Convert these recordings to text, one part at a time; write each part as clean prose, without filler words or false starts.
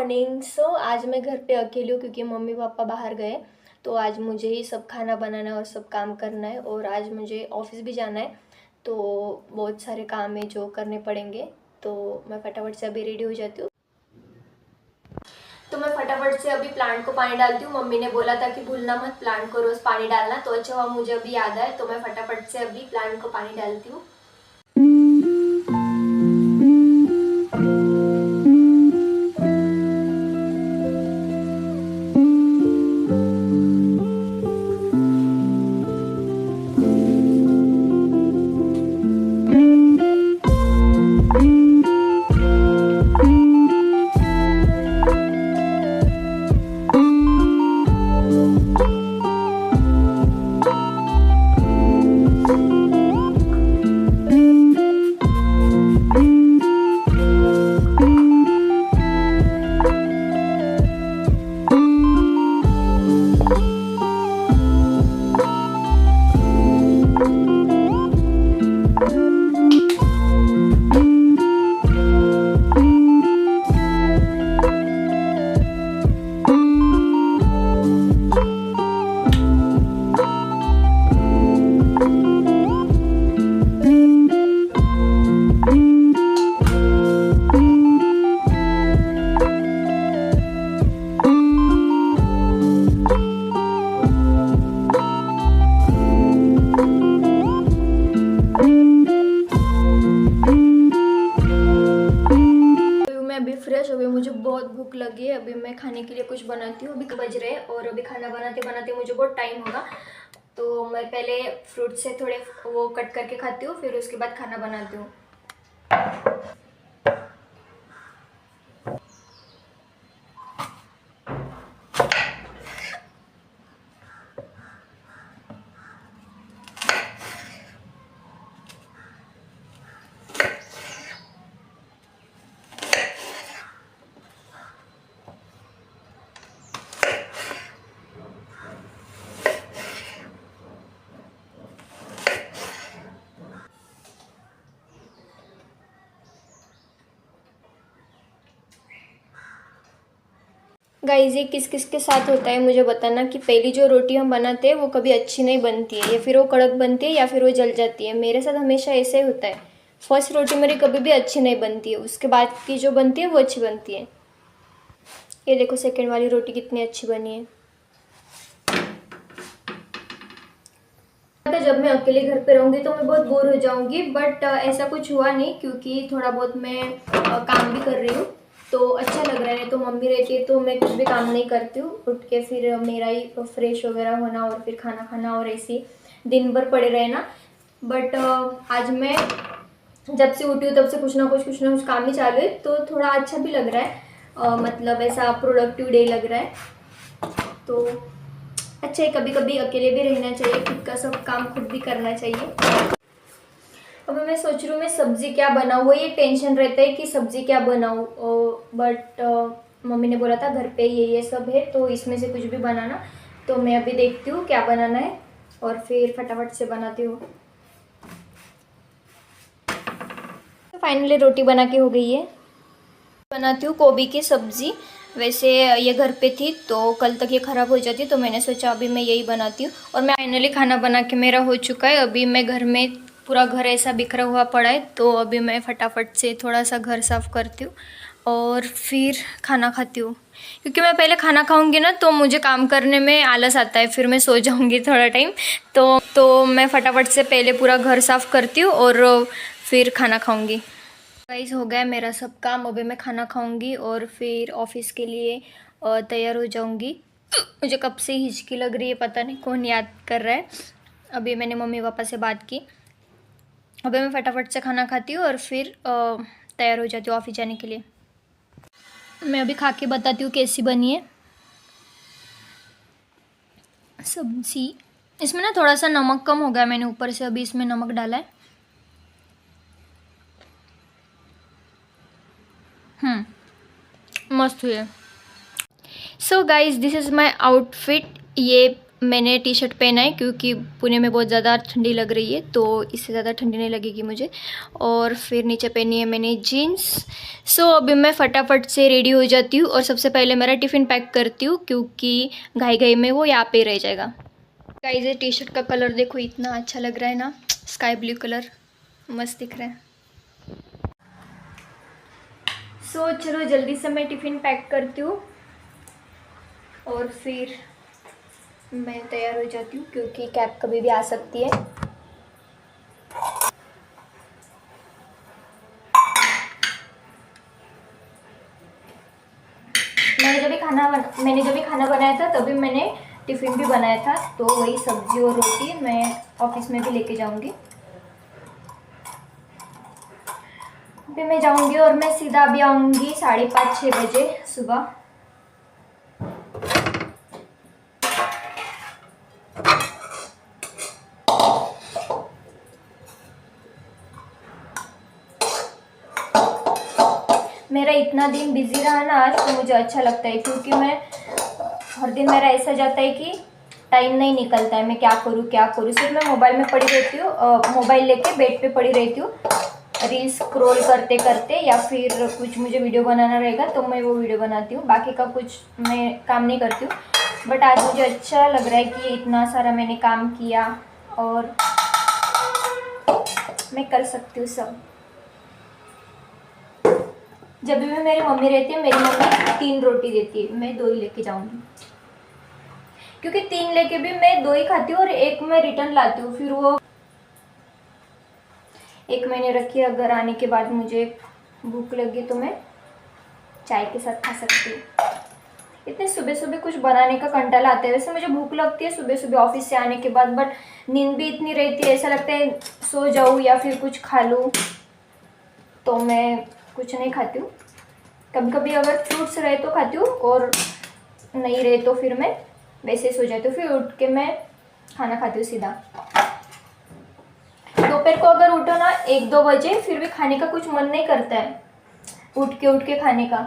Morning. आज मैं घर पे अकेली हूँ क्योंकि मम्मी पापा बाहर गए। तो आज मुझे ही सब खाना बनाना है और सब काम करना है, और आज मुझे ऑफिस भी जाना है। तो बहुत सारे काम है जो करने पड़ेंगे। तो मैं फटाफट से अभी रेडी हो जाती हूँ। तो मैं फटाफट से अभी प्लांट को पानी डालती हूँ। मम्मी ने बोला था कि भूलना मत प्लांट को रोज़ पानी डालना, तो अच्छा हुआ मुझे अभी याद आया। तो मैं फटाफट से अभी प्लांट को पानी डालती हूँ। अभी फ्रेश हो गई, मुझे बहुत भूख लगी है। अभी मैं खाने के लिए कुछ बनाती हूँ। अभी बज रहे हैं और अभी खाना बनाते बनाते मुझे बहुत टाइम होगा। तो मैं पहले फ्रूट से थोड़े वो कट करके खाती हूँ, फिर उसके बाद खाना बनाती हूँ। गाइस, ये किस किस के साथ होता है मुझे बताना कि पहली जो रोटी हम बनाते हैं वो कभी अच्छी नहीं बनती है, या फिर वो कड़क बनती है या फिर वो जल जाती है। मेरे साथ हमेशा ऐसे ही होता है। फर्स्ट रोटी मेरी कभी भी अच्छी नहीं बनती है, उसके बाद की जो बनती है वो अच्छी बनती है। ये देखो सेकंड वाली रोटी कितनी अच्छी बनी है। जब मैं अकेले घर पे रहूँगी तो मैं बहुत बोर हो जाऊँगी, बट ऐसा कुछ हुआ नहीं क्योंकि थोड़ा बहुत मैं काम भी कर रही हूँ, तो अच्छा लग रहा है। तो मम्मी रहती है तो मैं कुछ भी काम नहीं करती हूँ। उठ के फिर मेरा ही फ्रेश वगैरह होना और फिर खाना खाना और ऐसे दिन भर पड़े रहना। बट आज मैं जब से उठी हूँ तब से कुछ ना कुछ काम ही चालू है, तो थोड़ा अच्छा भी लग रहा है। मतलब ऐसा प्रोडक्टिव डे लग रहा है। तो अच्छा है, कभी कभी अकेले भी रहना चाहिए, खुद का सब काम खुद भी करना चाहिए। अब मैं सोच रही हूँ मैं सब्जी क्या बनाऊँ, वो ये टेंशन रहता है कि सब्जी क्या बनाऊँ। बट मम्मी ने बोला था घर पे ये सब है तो इसमें से कुछ भी बनाना। तो मैं अभी देखती हूँ क्या बनाना है और फिर फटाफट से बनाती हूँ। तो फाइनली रोटी बना के हो गई है। बनाती हूँ गोभी की सब्ज़ी। वैसे ये घर पे थी तो कल तक ये ख़राब हो जाती, तो मैंने सोचा अभी मैं यही बनाती हूँ। और मैं फाइनली खाना बना के मेरा हो चुका है। अभी मैं घर में पूरा घर ऐसा बिखरा हुआ पड़ा है, तो अभी मैं फटाफट से थोड़ा सा घर साफ़ करती हूँ और फिर खाना खाती हूँ। क्योंकि मैं पहले खाना खाऊंगी ना तो मुझे काम करने में आलस आता है, फिर मैं सो जाऊंगी थोड़ा टाइम। तो मैं फटाफट से पहले पूरा घर साफ़ करती हूँ और फिर खाना खाऊंगी। गाइस, हो गया मेरा सब काम। अभी मैं खाना खाऊंगी और फिर ऑफिस के लिए तैयार हो जाऊंगी। मुझे कब से हिचकी लग रही है, पता नहीं कौन याद कर रहा है। अभी मैंने मम्मी पापा से बात की। अभी मैं फटाफट से खाना खाती हूँ और फिर तैयार हो जाती हूँ ऑफिस जाने के लिए। मैं अभी खा के बताती हूँ कैसी बनी है सब्जी। इसमें ना थोड़ा सा नमक कम हो गया, मैंने ऊपर से अभी इसमें नमक डाला है। मस्त हुई है। So guys, this is my outfit. ये मैंने टी शर्ट पहना है क्योंकि पुणे में बहुत ज़्यादा ठंडी लग रही है, तो इससे ज़्यादा ठंडी नहीं लगेगी मुझे। और फिर नीचे पहनी है मैंने जीन्स। सो अभी मैं फटाफट से रेडी हो जाती हूँ और सबसे पहले मेरा टिफ़िन पैक करती हूँ क्योंकि घाई घाई में वो यहाँ पे रह जाएगा। गाइस ये टी शर्ट का कलर देखो, इतना अच्छा लग रहा है ना, स्काई ब्लू कलर मस्त दिख रहा है। सो चलो जल्दी से मैं टिफ़िन पैक करती हूँ और फिर मैं तैयार हो जाती हूँ क्योंकि कैब कभी भी आ सकती है। मैंने जब भी खाना बनाया था तभी मैंने टिफ़िन भी बनाया था, तो वही सब्जी और रोटी मैं ऑफिस में भी लेके जाऊँगी। अभी मैं जाऊँगी और मैं सीधा अभी आऊँगी 5:30-6 बजे सुबह। मेरा इतना दिन बिजी रहा ना आज, तो मुझे अच्छा लगता है क्योंकि मैं हर दिन मेरा ऐसा जाता है कि टाइम नहीं निकलता है, मैं क्या करूँ। सिर्फ मैं मोबाइल में पड़ी रहती हूँ, मोबाइल लेके बेड पे पड़ी रहती हूँ, रील्स स्क्रॉल करते करते, या फिर कुछ मुझे वीडियो बनाना रहेगा तो मैं वो वीडियो बनाती हूँ, बाकी का कुछ मैं काम नहीं करती हूँ। बट आज मुझे अच्छा लग रहा है कि इतना सारा मैंने काम किया और मैं कर सकती हूँ सब। जब भी मेरी मम्मी रहती है, मेरी मम्मी 3 रोटी देती है, मैं 2 ही लेके जाऊंगी क्योंकि 3 लेके भी मैं 2 ही खाती हूँ और 1 मैं रिटर्न लाती हूँ। फिर वो 1 महीने रखी, अगर आने के बाद मुझे भूख लगी तो मैं चाय के साथ खा सकती हूँ। इतने सुबह सुबह कुछ बनाने का कंटाला आता है। वैसे मुझे भूख लगती है सुबह सुबह ऑफिस से आने के बाद, बट नींद भी इतनी रहती है, ऐसा लगता है सो जाऊँ या फिर कुछ खा लूँ, तो मैं कुछ नहीं खाती हूँ। कभी कभी अगर फ्रूट्स रहे तो खाती हूँ और नहीं रहे तो फिर मैं वैसे सो जाती हूँ। फिर उठ के मैं खाना खाती हूँ सीधा। दोपहर को अगर उठो ना 1-2 बजे, फिर भी खाने का कुछ मन नहीं करता है, उठ के खाने का।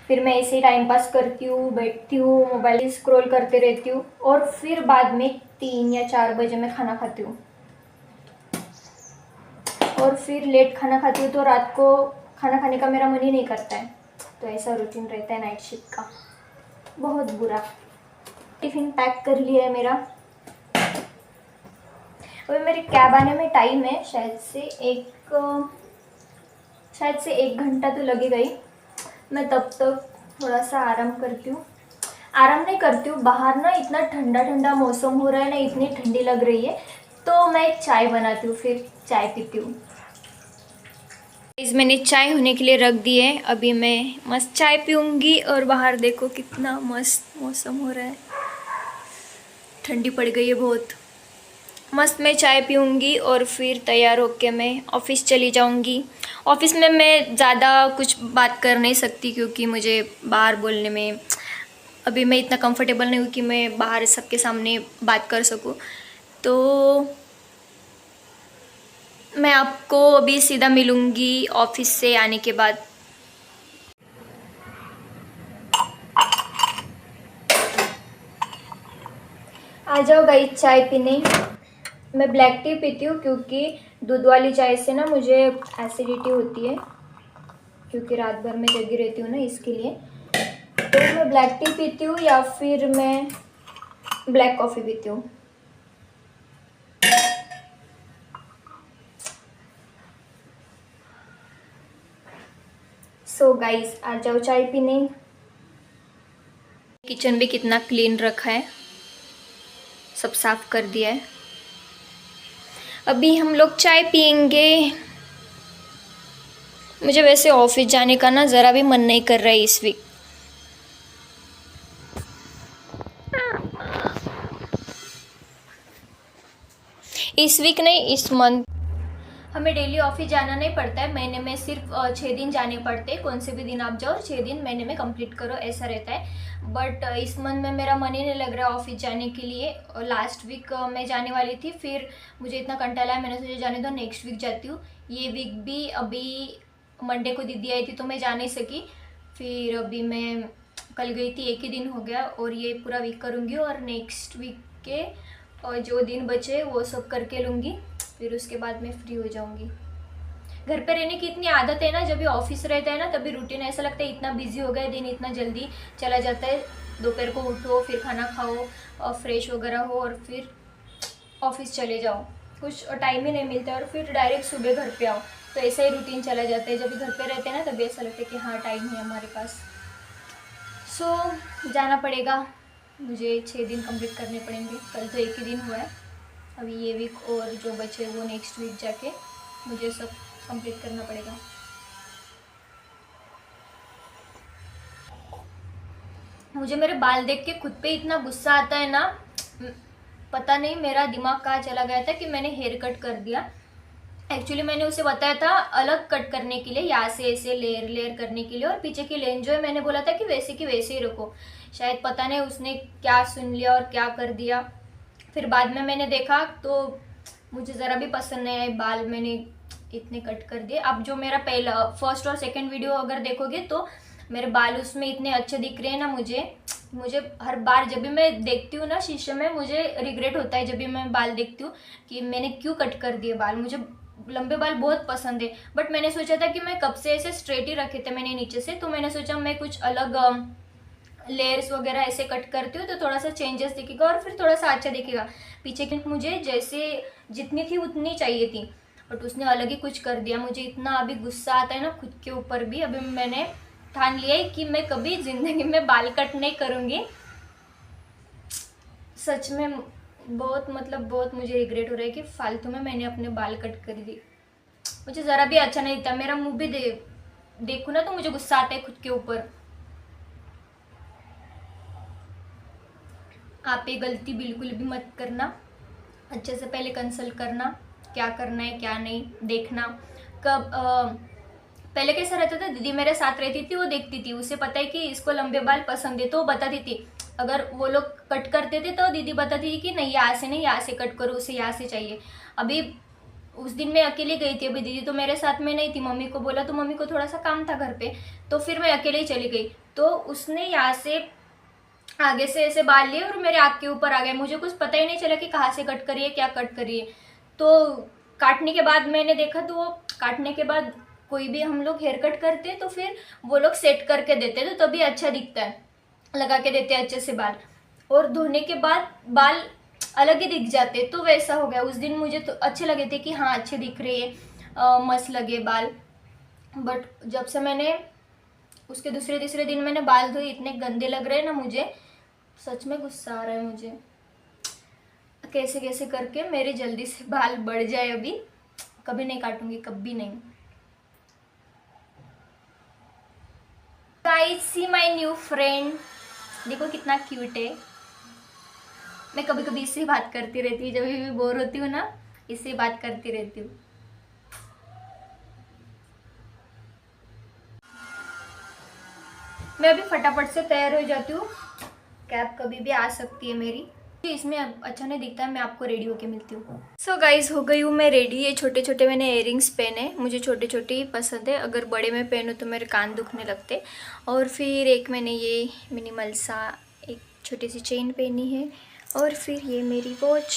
फिर मैं ऐसे ही टाइम पास करती हूँ, बैठती हूँ, मोबाइल स्क्रॉल करते रहती हूँ और फिर बाद में 3 या 4 बजे मैं खाना खाती हूँ और फिर लेट खाना खाती हूँ, तो रात को खाना खाने का मेरा मन ही नहीं करता है। तो ऐसा रूटीन रहता है नाइट शिफ्ट का, बहुत बुरा। टिफ़िन पैक कर लिया है मेरा। अभी मेरी कैब आने में टाइम है, शायद से 1 घंटा तो लगेगा ही। मैं तब तक थोड़ा सा आराम करती हूँ। आराम नहीं करती हूँ, बाहर ना इतना ठंडा ठंडा मौसम हो रहा है ना, इतनी ठंडी लग रही है, तो मैं चाय बनाती हूँ, फिर चाय पीती हूँ। मैंने चाय होने के लिए रख दी है, अभी मैं मस्त चाय पीऊँगी। और बाहर देखो कितना मस्त मौसम हो रहा है, ठंडी पड़ गई है बहुत। मस्त मैं चाय पीऊँगी और फिर तैयार होके मैं ऑफ़िस चली जाऊँगी। ऑफ़िस में मैं ज़्यादा कुछ बात कर नहीं सकती क्योंकि मुझे बाहर बोलने में अभी मैं इतना कंफर्टेबल नहीं हूँ कि मैं बाहर सबके सामने बात कर सकूँ। तो मैं आपको अभी सीधा मिलूँगी ऑफ़िस से आने के बाद। आ जाओ गाइस चाय पीने। मैं ब्लैक टी पीती हूँ क्योंकि दूध वाली चाय से ना मुझे एसिडिटी होती है, क्योंकि रात भर मैं जगी रहती हूँ ना, इसके लिए। तो मैं ब्लैक टी पीती हूँ या फिर मैं ब्लैक कॉफ़ी पीती हूँ। सो गाइस आ जाओ चाय पीने। किचन भी कितना क्लीन रखा है, सब साफ कर दिया है। अभी हम लोग चाय पियेंगे। मुझे वैसे ऑफिस जाने का ना ज़रा भी मन नहीं कर रहा है इस वीक। नहीं, इस मंथ हमें डेली ऑफिस जाना नहीं पड़ता है, महीने में सिर्फ 6 दिन जाने पड़ते हैं। कौन से भी दिन आप जाओ, 6 दिन महीने में कंप्लीट करो, ऐसा रहता है। बट इस मंथ में मेरा मन ही नहीं लग रहा ऑफिस जाने के लिए। लास्ट वीक मैं जाने वाली थी, फिर मुझे इतना कंटाला है, मैंने सोचा जाने दो, नेक्स्ट वीक जाती हूँ। ये वीक भी अभी मंडे को दीदी आई थी तो मैं जा नहीं सकी। फिर अभी मैं कल गई थी, एक ही दिन हो गया और ये पूरा वीक करूँगी और नेक्स्ट वीक के और जो दिन बचे वो सब करके लूँगी, फिर उसके बाद मैं फ्री हो जाऊँगी। घर पे रहने की इतनी आदत है ना, जब भी ऑफिस रहता है ना तभी रूटीन ऐसा लगता है इतना बिजी हो गया, दिन इतना जल्दी चला जाता है। दोपहर को उठो, फिर खाना खाओ और फ्रेश वगैरह हो और फिर ऑफिस चले जाओ, कुछ टाइम ही नहीं मिलता और फिर डायरेक्ट सुबह घर पे आओ, तो ऐसा ही रूटीन चला जाता है। जब भी घर पे रहते हैं ना तभी ऐसा लगता है कि हाँ टाइम है हमारे पास। सो जाना पड़ेगा मुझे, 6 दिन कंप्लीट करने पड़ेंगे। कल तो एक ही दिन हुआ है, अभी ये वीक और जो बचे वो नेक्स्ट वीक जाके मुझे सब कंप्लीट करना पड़ेगा। मुझे मेरे बाल देख के खुद पे इतना गुस्सा आता है ना, पता नहीं मेरा दिमाग कहाँ चला गया था कि मैंने हेयर कट कर दिया। एक्चुअली मैंने उसे बताया था अलग कट करने के लिए, यहाँ से ऐसे लेयर लेयर करने के लिए, और पीछे की लेन जो है मैंने बोला था कि वैसे की वैसे ही रखो। शायद पता नहीं उसने क्या सुन लिया और क्या कर दिया। फिर बाद में मैंने देखा तो मुझे ज़रा भी पसंद नहीं आए बाल, मैंने इतने कट कर दिए। अब जो मेरा पहला फर्स्ट और सेकंड वीडियो अगर देखोगे तो मेरे बाल उसमें इतने अच्छे दिख रहे हैं ना। मुझे हर बार जब भी मैं देखती हूँ ना शीशे में, मुझे रिग्रेट होता है जब भी मैं बाल देखती हूँ कि मैंने क्यों कट कर दिए बाल। मुझे लंबे बाल बहुत पसंद है, बट मैंने सोचा था कि मैं कब से ऐसे स्ट्रेट ही रखे थे मैंने नीचे से, तो मैंने सोचा मैं कुछ अलग लेयर्स वगैरह ऐसे कट करती हूँ तो थोड़ा सा चेंजेस दिखेगा और फिर थोड़ा सा अच्छा दिखेगा। पीछे की मुझे जैसे जितनी थी उतनी चाहिए थी, बट उसने अलग ही कुछ कर दिया। मुझे इतना अभी गुस्सा आता है ना खुद के ऊपर भी। अभी मैंने ठान लिया है कि मैं कभी ज़िंदगी में बाल कट नहीं करूँगी। सच में बहुत बहुत मुझे रिग्रेट हो रहा है कि फालतू में मैंने अपने बाल कट कर दी। मुझे ज़रा भी अच्छा नहीं था, मेरा मुंह भी देखूँ ना तो मुझे गुस्सा आता है खुद के ऊपर। आप ये गलती बिल्कुल भी मत करना, अच्छे से पहले कंसल्ट करना क्या करना है क्या नहीं, देखना कब पहले कैसा रहता था, दीदी मेरे साथ रहती थी, वो देखती थी, उसे पता है कि इसको लंबे बाल पसंद है तो वो बताती थी। अगर वो लोग कट करते थे तो दीदी बताती थी कि नहीं यहाँ से नहीं, यहाँ से कट करो, उसे यहाँ से चाहिए। अभी उस दिन मैं अकेली गई थी, अभी दीदी तो मेरे साथ में नहीं थी, मम्मी को बोला तो मम्मी को थोड़ा सा काम था घर पे, तो फिर मैं अकेले ही चली गई। तो उसने यहाँ से आगे से ऐसे बाल लिए और मेरे आँख के ऊपर आ गए। मुझे कुछ पता ही नहीं चला कि कहाँ से कट करिए क्या कट करिए। तो काटने के बाद मैंने देखा तो वो काटने के बाद कोई भी हम लोग हेयर कट करते हैं तो फिर वो लोग सेट करके देते हैं तो तभी अच्छा दिखता है, लगा के देते हैं अच्छे से बाल, और धोने के बाद बाल अलग ही दिख जाते। तो वैसा हो गया। उस दिन मुझे तो अच्छे लगे थे कि हाँ अच्छे दिख रहे हैं, मस्त लगे बाल, बट जब से मैंने उसके दूसरे तीसरे दिन मैंने बाल धोए इतने गंदे लग रहे हैं ना, मुझे सच में गुस्सा आ रहा है। मुझे कैसे कैसे करके मेरे जल्दी से बाल बढ़ जाए। अभी कभी नहीं काटूंगी, कभी नहीं। Guys see my new friend, देखो कितना क्यूट है। मैं कभी कभी इससे बात करती रहती हूँ, जब भी बोर होती हूँ ना इससे बात करती रहती हूँ। मैं अभी फटाफट से तैयार हो जाती हूँ, कैब कभी भी आ सकती है मेरी। इसमें अच्छा नहीं दिखता है, मैं आपको रेडी होके मिलती हूँ। सो गाइज हो गई हूँ मैं रेडी। ये छोटे छोटे मैंने इयररिंग्स पहने, मुझे छोटे छोटे ही पसंद है, अगर बड़े में पहनूँ तो मेरे कान दुखने लगते। और फिर एक मैंने ये मिनिमल सा एक छोटी सी चेन पहनी है, और फिर ये मेरी वॉच,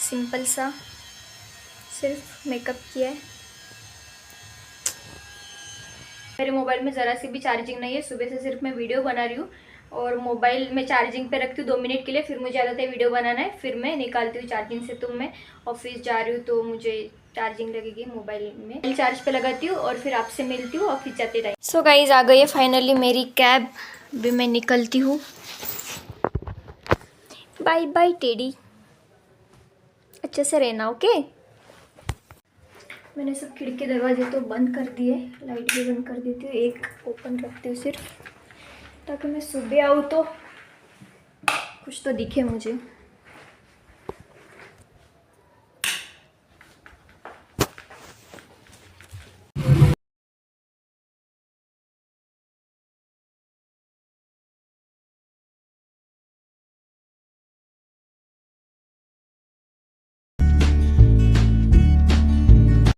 सिंपल सा सिर्फ मेकअप किया है। मेरे मोबाइल में ज़रा सी भी चार्जिंग नहीं है, सुबह से सिर्फ मैं वीडियो बना रही हूँ और मोबाइल में चार्जिंग पे रखती हूँ 2 मिनट के लिए, फिर मुझे आदत है वीडियो बनाना है, फिर मैं निकालती हूँ चार्जिंग से। तो मैं ऑफिस जा रही हूँ तो मुझे चार्जिंग लगेगी मोबाइल में, चार्ज पे लगाती हूँ और फिर आपसे मिलती हूँ ऑफिस जाते टाइम। सो गाइज आ गई है फाइनली मेरी कैब, भी मैं निकलती हूँ। बाय बाय टेडी, अच्छे से रहना ओके। मैंने सब खिड़की दरवाजे तो बंद कर दिए, लाइट भी बंद कर देती हूँ, एक ओपन रखती हूँ सिर्फ, ताकि मैं सुबह आऊँ तो कुछ तो दिखे मुझे।